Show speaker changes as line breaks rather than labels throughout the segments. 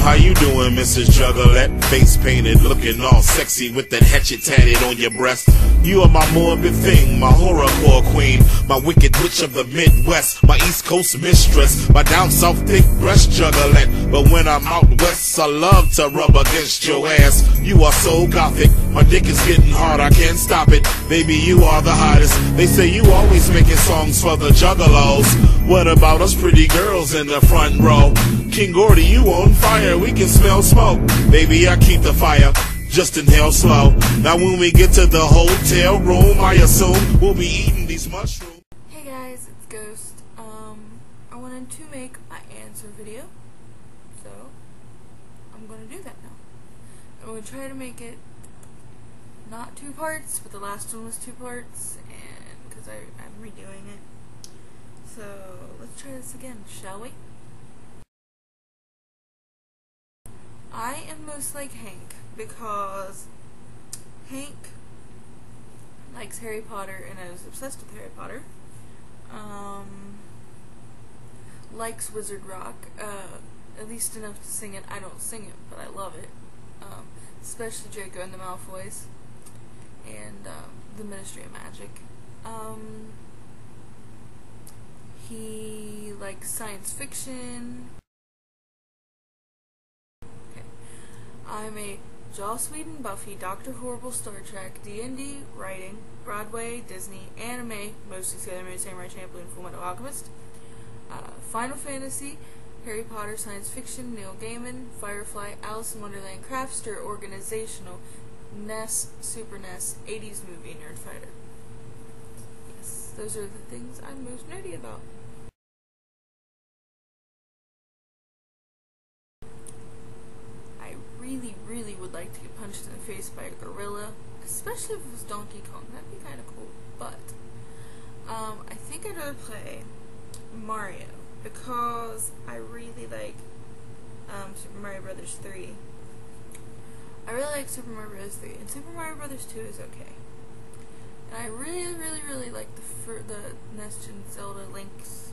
how you doing, Mrs. Juggalette? Face painted, looking all sexy with that hatchet tatted on your breast. You are my morbid thing, my horrorcore queen, my wicked witch of the Midwest, my East Coast mistress, my down south thick breast juggalette. But when I'm out west, I love to rub against your ass. You are so gothic, my dick is getting hard, I can't stop it. Baby, you are the hottest. They say you always making songs for the juggalos. What about us pretty girls in the front row? King Gordy, you on fire, we can smell smoke. Baby, I keep the fire, just inhale slow. Now when we get to the hotel room, I assume we'll be eating these mushrooms.
Hey guys, it's Ghost. I wanted to make my answer video, so I'm gonna do that now. I'm gonna try to make it not 2 parts, but the last one was 2 parts, and because I'm redoing it. So let's try this again, shall we? I am most like Hank because Hank likes Harry Potter and is obsessed with Harry Potter. Likes Wizard Rock, at least enough to sing it. I don't sing it, but I love it. Especially Draco and the Malfoys and the Ministry of Magic. He likes science fiction. Okay. I'm a Joss Whedon, Buffy, Dr. Horrible, Star Trek, D&D, writing, Broadway, Disney, anime, mostly Sailor Moon, Samurai Champloo, and Fullmetal Alchemist, Final Fantasy, Harry Potter, science fiction, Neil Gaiman, Firefly, Alice in Wonderland, Craftster, organizational, NES, Super NES, 80s movie, Nerdfighter. Yes, those are the things I'm most nerdy about. I really would like to get punched in the face by a gorilla, especially if it was Donkey Kong. That'd be kind of cool. But I think I'd rather play Mario because I really like Super Mario Brothers 3. I really like Super Mario Brothers 3, and Super Mario Brothers 2 is okay. And I really like the NES-gen Zelda Links.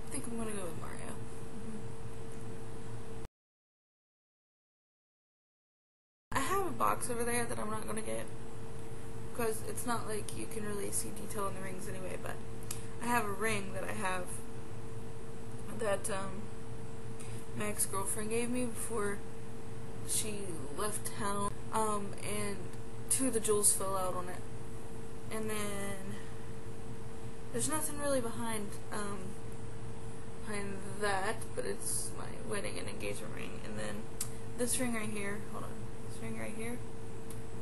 I think I'm gonna go with Mario. I have a box over there that I'm not gonna get because it's not like you can really see detail in the rings anyway. But I have a ring that I have that my ex-girlfriend gave me before she left town, and 2 of the jewels fell out on it. And then there's nothing really behind that, but it's my wedding and engagement ring. And then this ring right here, hold on, this ring right here,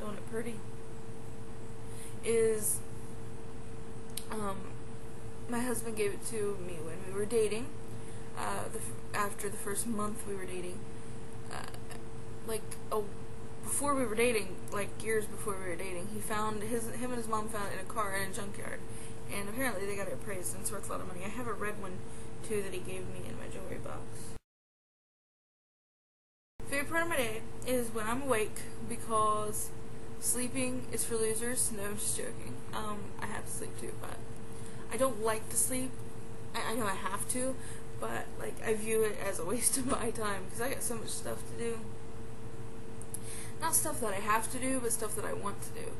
don't it pretty, is my husband gave it to me when we were dating. After the first month we were dating, before we were dating, like years before we were dating, him and his mom found it in a car in a junkyard, and apparently they got it appraised and it's worth a lot of money. I have a red one too that he gave me in my jewelry box. Favorite part of my day is when I'm awake, because sleeping is for losers. No, I'm just joking. I have to sleep too, but I don't like to sleep. I know I have to, but like I view it as a waste of my time because I got so much stuff to do. Not stuff that I have to do, but stuff that I want to do.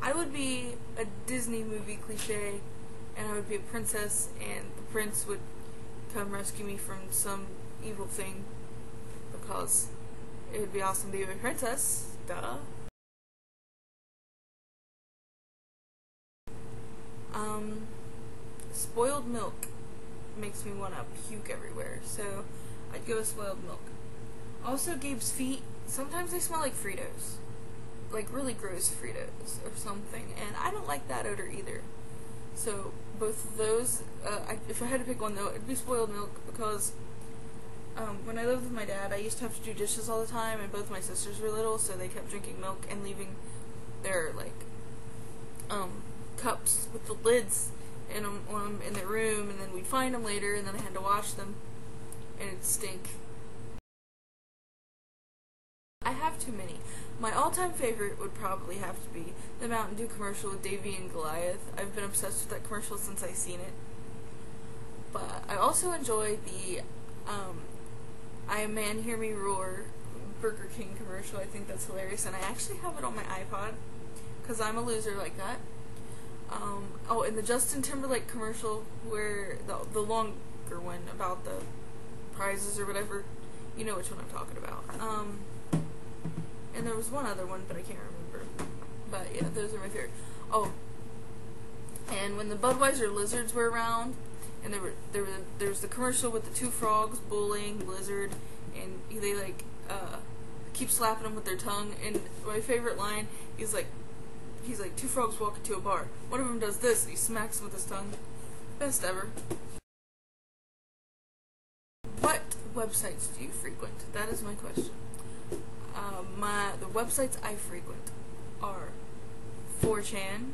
I would be a Disney movie cliche, and I would be a princess, and the prince would come rescue me from some evil thing, because it would be awesome to be a princess. Duh. Spoiled milk makes me want to puke everywhere, so I'd go with spoiled milk. Also, Gabe's feet, sometimes they smell like Fritos. Like really gross Fritos or something, and I don't like that odor either. So both of those, if I had to pick one though, it'd be spoiled milk, because when I lived with my dad, I used to have to do dishes all the time, and both my sisters were little, so they kept drinking milk and leaving their cups with the lids in them in their room, and then we'd find them later, and then I had to wash them, and it'd stink. I have too many. My all-time favorite would probably have to be the Mountain Dew commercial with Davy and Goliath. I've been obsessed with that commercial since I seen it. But I also enjoy the I Am Man, Hear Me Roar Burger King commercial. I think that's hilarious, and I actually have it on my iPod, because I'm a loser like that. Oh, and the Justin Timberlake commercial, where the longer one about the prizes or whatever, you know which one I'm talking about. And there was one other one, but I can't remember. But yeah, those are my favorite. Oh, and when the Budweiser lizards were around, and there was the commercial with the two frogs, Bowling, Lizard, and they like keep slapping them with their tongue. And my favorite line is like, he's like, two frogs walk into a bar. One of them does this, and he smacks them with his tongue. Best ever. What websites do you frequent? That is my question. The websites I frequent are 4chan,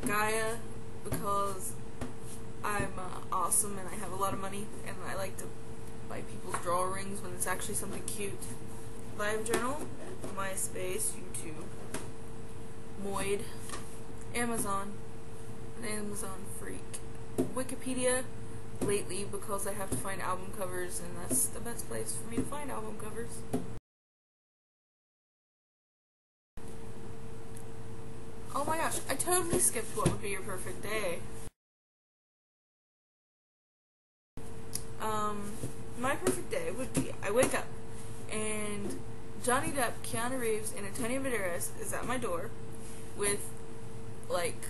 Gaia, because I'm awesome and I have a lot of money, and I like to buy people's drawings when it's actually something cute. LiveJournal, MySpace, YouTube, Moid, Amazon, an Amazon freak. Wikipedia, lately, because I have to find album covers, and that's the best place for me to find album covers. Oh my gosh, I totally skipped what would be your perfect day. My perfect day would be, I wake up, and Johnny Depp, Keanu Reeves, and Antonio Banderas is at my door with, like,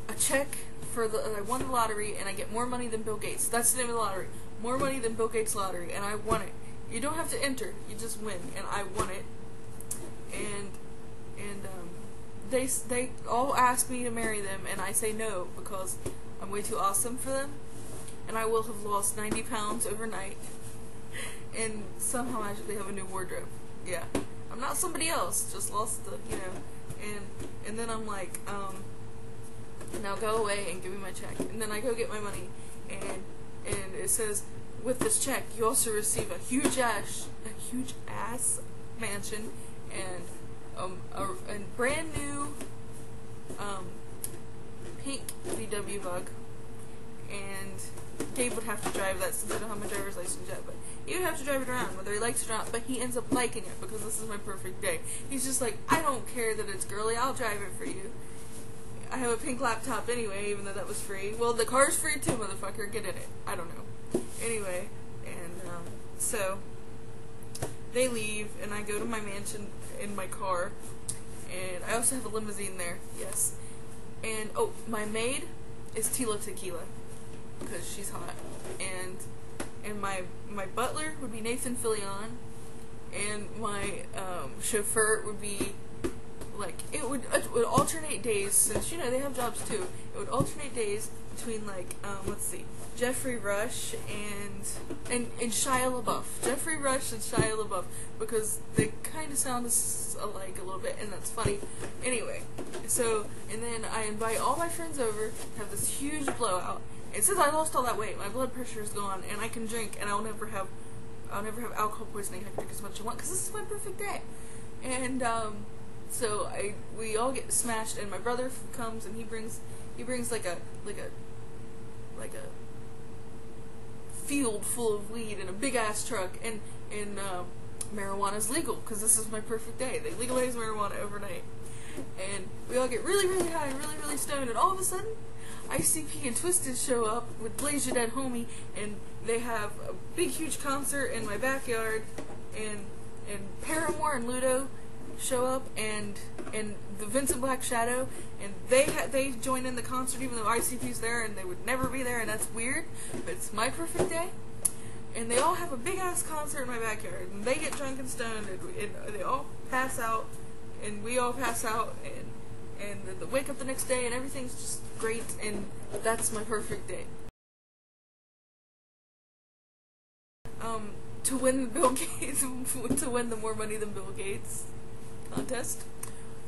a check for I won the lottery, and I get more money than Bill Gates. That's the name of the lottery. More money than Bill Gates' lottery, and I won it. You don't have to enter, you just win, and I won it. And they all ask me to marry them, and I say no because I'm way too awesome for them, and I will have lost 90 pounds overnight, and somehow magically have a new wardrobe. Yeah, I'm not somebody else, just lost the, you know, and then I'm like, now go away and give me my check. And then I go get my money, and it says, with this check, you also receive a huge ass mansion, and a brand new pink VW Bug. And Gabe would have to drive that since I don't have my driver's license yet, but he would have to drive it around, whether he likes it or not, but he ends up liking it because this is my perfect day. He's just like, I don't care that it's girly, I'll drive it for you. I have a pink laptop anyway, even though that was free. Well, the car's free too, motherfucker, get in it. I don't know. Anyway, and so they leave, and I go to my mansion in my car, and I also have a limousine there, yes. And, oh, my maid is Tila Tequila, because she's hot, and my butler would be Nathan Fillion, and my chauffeur would be, like, it would alternate days, since, you know, they have jobs too. It would alternate days between, like, let's see, Jeffrey Rush and Shia LaBeouf. Jeffrey Rush and Shia LaBeouf, because they kind of sound alike a little bit, and that's funny. Anyway, so, and then I invite all my friends over, have this huge blowout, and since I lost all that weight, my blood pressure is gone, and I can drink, and I'll never have alcohol poisoning. I can drink as much as I want, because this is my perfect day. And, so we all get smashed, and my brother comes, and he brings like a field full of weed in a big ass truck, and marijuana's legal, because this is my perfect day. They legalize marijuana overnight, and we all get really, really high, really, really stoned, and all of a sudden, ICP and Twisted show up with Blaze Your Dead Homie, and they have a big, huge concert in my backyard, and Paramore and Ludo show up, and the Vincent Black Shadow, and they join in the concert even though ICP's there, and they would never be there, and that's weird, but it's my perfect day. And they all have a big ass concert in my backyard, and they get drunk and stoned, and they all pass out, and we all pass out, and they wake up the next day, and everything's just great, and that's my perfect day. To win Bill Gates, to win the more money than Bill Gates contest,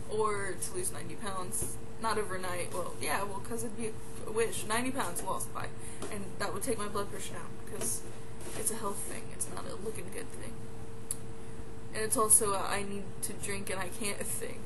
or to lose 90 pounds, not overnight. Well, yeah, well, because it'd be a wish. 90 pounds lost by, and that would take my blood pressure down, because it's a health thing, it's not a looking good thing. And it's also a I need to drink and I can't thing.